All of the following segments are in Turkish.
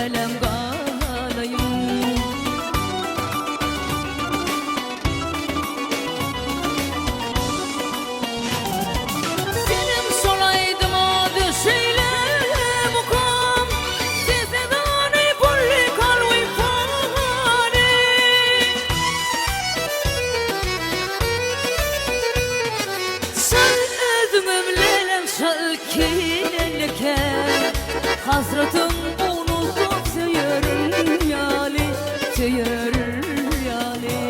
lelem kalayım. Senin solaydım o düşeyle mukom, size dani bulli kalvi fani. Sen ödümüm lelem şalkinelike, hasretim unutup söylerim yali, söylerim yali.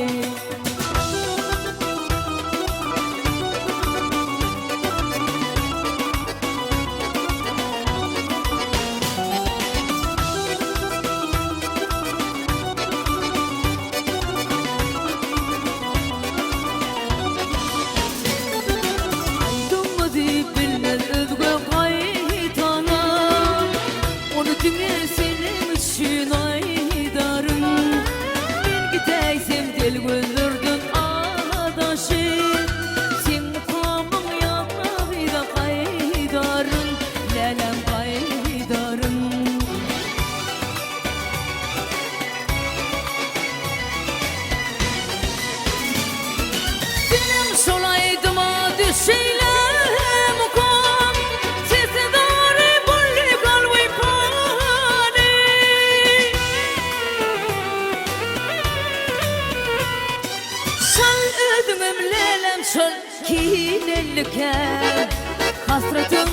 Aydım mı deyip bilmez özgü kaytana, onu dinle senin için aydarım. Ben giteysem del gözürdün adaşı, sen mukamın yanına da kaydarım, lelem kaydarım. Senin solaydım o düşeyle mukom, size dani bulli kalvi fani. Şal ödümüm lelem şal kinelike, hasretim